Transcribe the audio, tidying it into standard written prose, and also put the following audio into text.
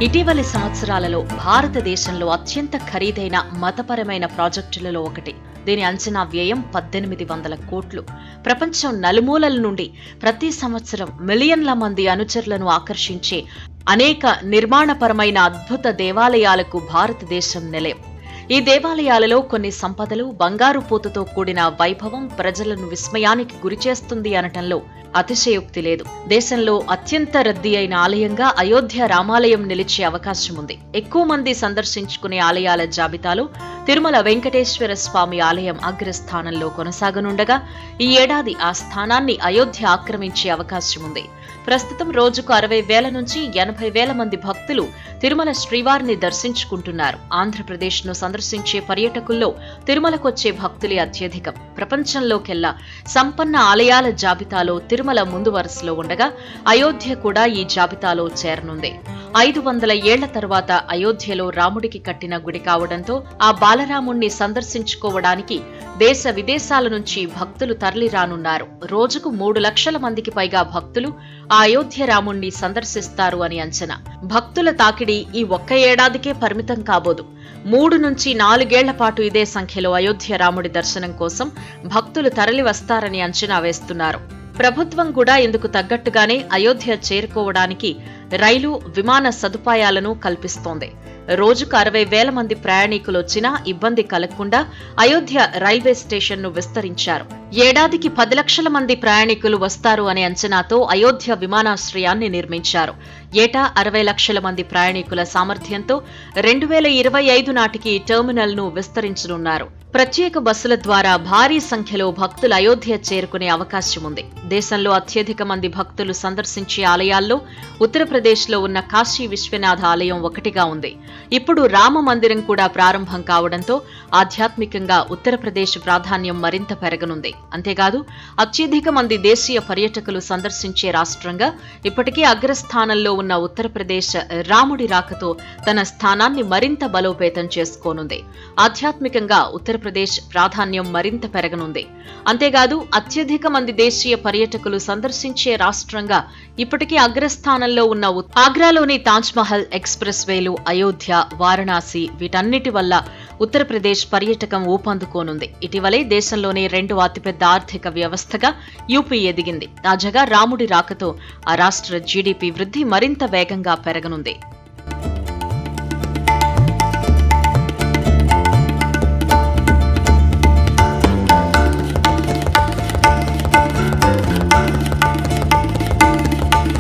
ఇటీవలి సంవత్సరాలలో భారతదేశంలో అత్యంత ఖరీదైన మతపరమైన ప్రాజెక్టులలో ఒకటి. దీని అంచనా వ్యయం 1800 కోట్లు. ప్రపంచం నలుమూలల నుండి ప్రతి సంవత్సరం మిలియన్ల మంది అనుచరులను ఆకర్షించే అనేక నిర్మాణపరమైన అద్భుత దేవాలయాలకు భారతదేశం నిలయం. ఈ దేవాలయాలలో కొన్ని సంపదలు, బంగారు పూతతో కూడిన వైభవం ప్రజలను విస్మయానికి గురిచేస్తుంది అనటంలో అతిశయోక్తి లేదు. దేశంలో అత్యంత రద్దీ అయిన ఆలయంగా అయోధ్య రామాలయం నిలిచే అవకాశం ఉంది. ఎక్కువ మంది సందర్శించుకునే ఆలయాల జాబితాలో తిరుమల వెంకటేశ్వర స్వామి ఆలయం అగ్రస్థానంలో కొనసాగనుండగా ఈ ఏడాది ఆ స్థానాన్ని అయోధ్య ఆక్రమించే అవకాశం ఉంది. ప్రస్తుతం రోజుకు 60,000 నుంచి 80,000 మంది భక్తులు తిరుమల శ్రీవారిని దర్శించుకుంటున్నారు. ఆంధ్రప్రదేశ్ను సందర్శించే పర్యాటకుల్లో తిరుమలకొచ్చే భక్తులే అత్యధికం. ప్రపంచంలోకెల్లా సంపన్న ఆలయాల జాబితాలో తిరుమల ముందు వరుసలో ఉండగా అయోధ్య కూడా ఈ జాబితాలో చేరనుంది. 500 ఏళ్ల తరువాత అయోధ్యలో రాముడికి కట్టిన గుడి కావడంతో ఆ బాలరాముణ్ణి సందర్శించుకోవడానికి దేశ విదేశాల నుంచి భక్తులు తరలిరానున్నారు. రోజుకు 3 లక్షల మందికి పైగా భక్తులు ఆ అయోధ్య రాముణ్ణి సందర్శిస్తారు అని అంచనా. భక్తుల తాకిడి ఈ ఒక్క ఏడాదికే పరిమితం కాబోదు. 3 నుంచి 4 ఏళ్ల పాటు ఇదే సంఖ్యలో అయోధ్య రాముడి దర్శనం కోసం భక్తులు తరలి వస్తారని అంచనా వేస్తున్నారు. ప్రభుత్వం కూడా ఇందుకు తగ్గట్టుగానే అయోధ్య చేరుకోవడానికి రైలు, విమాన సదుపాయాలను కల్పిస్తోంది. రోజుకు 60,000 మంది ప్రయాణికులు వచ్చినా ఇబ్బంది కలగకుండా అయోధ్య రైల్వే స్టేషన్ను విస్తరించారు. ఏడాదికి 10 లక్షల మంది ప్రయాణికులు వస్తారు అనే అంచనాతో అయోధ్య విమానాశ్రయాన్ని నిర్మించారు. ఏటా 60 లక్షల మంది ప్రయాణికుల సామర్థ్యంతో 2025 నాటికి టెర్మినల్ను విస్తరించనున్నారు. ప్రత్యేక బస్సుల ద్వారా భారీ సంఖ్యలో భక్తులు అయోధ్య చేరుకునే అవకాశం ఉంది. దేశంలో అత్యధిక మంది భక్తులు సందర్శించే ఆలయాల్లో ఉత్తరప్రదేశ్లో ఉన్న కాశీ విశ్వనాథ ఆలయం ఒకటిగా ఉంది. ఇప్పుడు రామ మందిరం కూడా ప్రారంభం కావడంతో ఆధ్యాత్మికంగా ఉత్తరప్రదేశ్ ప్రాధాన్యం మరింత పెరగనుంది. అంతేకాదు అత్యధిక మంది దేశీయ పర్యాటకులు సందర్శించే రాష్ట్రంగా ఇప్పటికే అగ్రస్థానంలో ఉన్న ఉత్తరప్రదేశ్ రాముడి రాకతో తన స్థానాన్ని మరింత బలోపేతం చేసుకోనుంది. ఆధ్యాత్మికంగా ఉత్తరప్రదేశ్ ప్రాధాన్యం మరింత పెరగనుంది. అంతేకాదు అత్యధిక మంది దేశీయ పర్యాటకులు సందర్శించే రాష్ట్రంగా ఇప్పటికే అగ్రస్థానంలో ఉన్న ఆగ్రాలోని తాజ్మహల్, ఎక్స్ప్రెస్ వేలు, అయోధ్య, వారణాసి వీటన్నిటి వల్ల ఉత్తరప్రదేశ్ పర్యాటకం ఊపందుకోనుంది. ఇటీవలే దేశంలోనే 2వ అతిపెద్ద ఆర్థిక వ్యవస్థగా యూపీ ఎదిగింది. తాజాగా రాముడి రాకతో ఆ రాష్ట్ర జీడీపీ వృద్ధి మరింత వేగంగా పెరగనుంది.